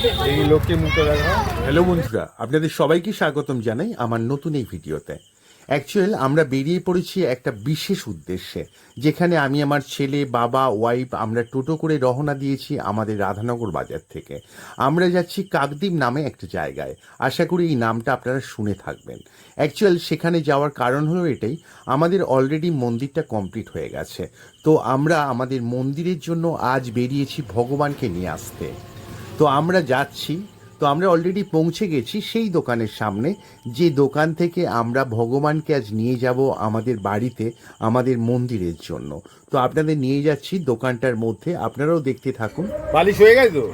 এই লোককে মুখে দেখা। হ্যালো বন্ধুরা, আপনাদের সবাইকে স্বাগতম জানাই আমার নতুন এই ভিডিওতে। অ্যাকচুয়াল আমরা বেরিয়ে পড়েছি একটা বিশেষ উদ্দেশ্যে, যেখানে আমি আমার ছেলে, বাবা, ওয়াইফ আমরা টোটো করে রওনা দিয়েছি আমাদের রাধানগর বাজার থেকে। আমরা যাচ্ছি কাকদ্বীপ নামে একটা জায়গায়। আশা করি এই নামটা আপনারা শুনে থাকবেন। অ্যাকচুয়াল সেখানে যাওয়ার কারণ হলো এটাই, আমাদের অলরেডি মন্দিরটা কমপ্লিট হয়ে গেছে। তো আমরা আমাদের মন্দিরের জন্য আজ বেরিয়েছি ভগবানকে নিয়ে আসতে। তো আমরা যাচ্ছি, তো আমরা অলরেডি পৌঁছে গেছি সেই দোকানের সামনে, যে দোকান থেকে আমরা ভগবানকে আজ নিয়ে যাব আমাদের বাড়িতে, আমাদের মন্দিরের জন্য। তো আপনাদের নিয়ে যাচ্ছি দোকানটার মধ্যে, আপনারাও দেখতে থাকুন। বালিশ হয়ে গেছে তো?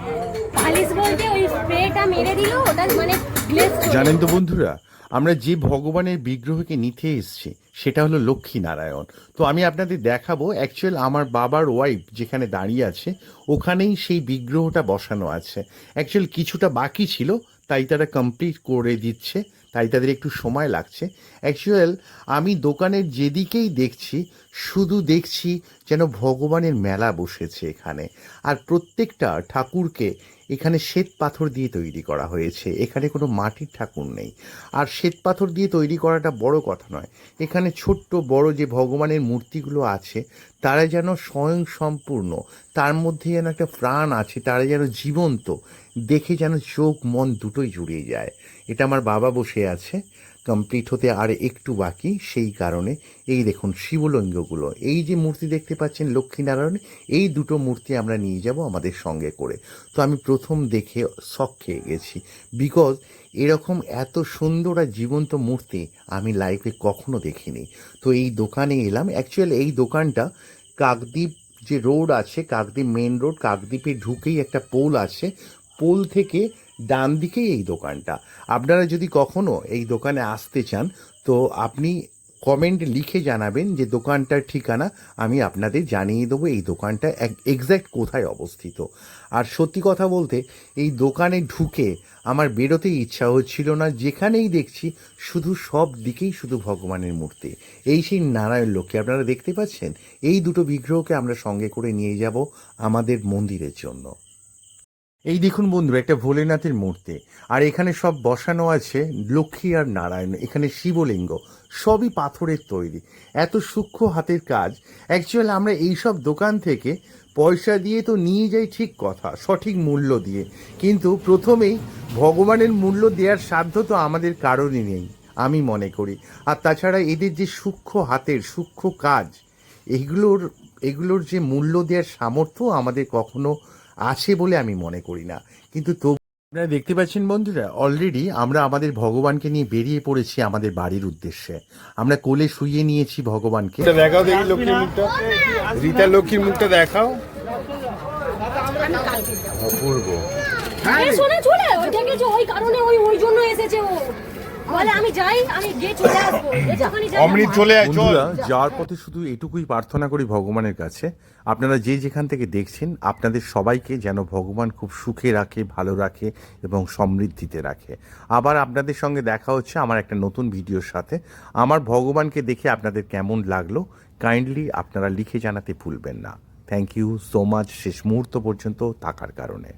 পালিশ বলতে ওই স্প্রেটা মেরে দিল, ওটা মানে গ্লেজ চলে জানেন তো বন্ধুরা, আমরা যে ভগবানের বিগ্রহকে নিতে এসেছি সেটা হলো লক্ষ্মী নারায়ণ। তো আমি আপনাদের দেখাবো, অ্যাকচুয়াল আমার বাবার ওয়াইফ যেখানে দাঁড়িয়ে আছে ওখানেই সেই বিগ্রহটা বসানো আছে। অ্যাকচুয়াল কিছুটা বাকি ছিল, তাই তারা কমপ্লিট করে দিচ্ছে, তাই তাদের একটু সময় লাগছে। অ্যাকচুয়াল আমি দোকানের যেদিকেই দেখছি শুধু দেখছি যেন ভগবানের মেলা বসেছে এখানে। আর প্রত্যেকটা ঠাকুরকে এখানে শ্বেত পাথর দিয়ে তৈরি করা হয়েছে, এখানে কোনো মাটির ঠাকুর নেই। আর শ্বেত পাথর দিয়ে তৈরি করাটা বড় কথা নয়, এখানে ছোট্ট বড় যে ভগবানের মূর্তিগুলো আছে তারা যেন স্বয়ং সম্পূর্ণ, তার মধ্যে যেন একটা প্রাণ আছে, তারা যেন জীবন্ত, দেখে যেন চোখ মন দুটোই জুড়িয়ে যায়। এটা আমার বাবা বসে আছে, কমপ্লিট হতে আর একটু বাকি, সেই কারণে এই দেখুন শিবলিঙ্গগুলো, এই যে মূর্তি দেখতে পাচ্ছেন লক্ষ্মীনারায়ণ, এই দুটো মূর্তি আমরা নিয়ে যাব আমাদের সঙ্গে করে। তো আমি প্রথম দেখে শক খেয়ে গেছি, বিকজ এরকম এত সুন্দর আর জীবন্ত মূর্তি আমি লাইফে কখনো দেখিনি। তো এই দোকানে এলাম। অ্যাকচুয়ালি এই দোকানটা কাকদ্বীপ যে রোড আছে, কাকদ্বীপ মেন রোড, কাকদ্বীপে ঢুকেই একটা পোল আছে, পোল থেকে ডান দিকেই এই দোকানটা। আপনারা যদি কখনো এই দোকানে আসতে চান তো আপনি কমেন্ট লিখে জানাবেন যে দোকানটার ঠিকানা, আমি আপনাদের জানিয়ে দেবো এই দোকানটা এক্স্যাক্ট কোথায় অবস্থিত। আর সত্যি কথা বলতে এই দোকানে ঢুকে আমার বেরোতেই ইচ্ছা হচ্ছিল না, যেখানেই দেখছি শুধু সব দিকেই শুধু ভগবানের মূর্তি। এই সেই নারায়ণ লক্ষ্মী আপনারা দেখতে পাচ্ছেন, এই দুটো বিগ্রহকে আমরা সঙ্গে করে নিয়ে যাব আমাদের মন্দিরের জন্য। এই দেখুন বন্ধুরা, একটা ভোলেনাথের মূর্তি, আর এখানে সব বসানো আছে লক্ষ্মী আর নারায়ণ, এখানে শিবলিঙ্গ, সবই পাথরের তৈরি, এত সূক্ষ্ম হাতের কাজ। অ্যাকচুয়ালি আমরা এইসব দোকান থেকে পয়সা দিয়ে তো নিয়ে যাই ঠিক কথা, সঠিক মূল্য দিয়ে, কিন্তু প্রথমেই ভগবানের মূল্য দেওয়ার সাধ্য তো আমাদের কারণই নেই আমি মনে করি। আর তাছাড়া এদের যে সূক্ষ্ম হাতের সূক্ষ্ম কাজ, এগুলোর যে মূল্য দেওয়ার সামর্থ্য আমাদের কখনো আছে বলে আমি মনে করি না। কিন্তু তবু আপনারা দেখতে পাচ্ছেন বন্ধুরা, অলরেডি আমরা আমাদের ভগবানকে নিয়ে বেরিয়ে পড়েছি আমাদের বাড়ির উদ্দেশ্যে। আমরা কোলে শুইয়ে নিয়েছি ভগবানকে। দেখাও দেখি লক্ষ্মীর মুখটা, রীতা লক্ষ্মীর মুখটা দেখাও। অপূর্ব। শোনে চলে ওই থেকে যে ওই কারণে ওই জন্য এসেছে ও, বলে আমি যাই, আমি গিয়ে চলে আসবো, একটুখানি যাই। অমনি চলে আয়, চল। বন্ধুরা, যাওয়ার পথে শুধু এটুকুই প্রার্থনা করি ভগবানের কাছে, আপনারা যে যেখান থেকে দেখছেন আপনাদের সবাইকে যেন ভগবান খুব সুখে রাখে, ভালো রাখে এবং সমৃদ্ধিতে রাখে। আবার আপনাদের সঙ্গে দেখা হচ্ছে আমার একটা নতুন ভিডিওর সাথে। আমার ভগবানকে দেখে আপনাদের কেমন লাগলো কাইন্ডলি আপনারা লিখে জানাতে ভুলবেন না। থ্যাংক ইউ সো মাচ শেষ মুহূর্ত পর্যন্ত থাকার কারণে।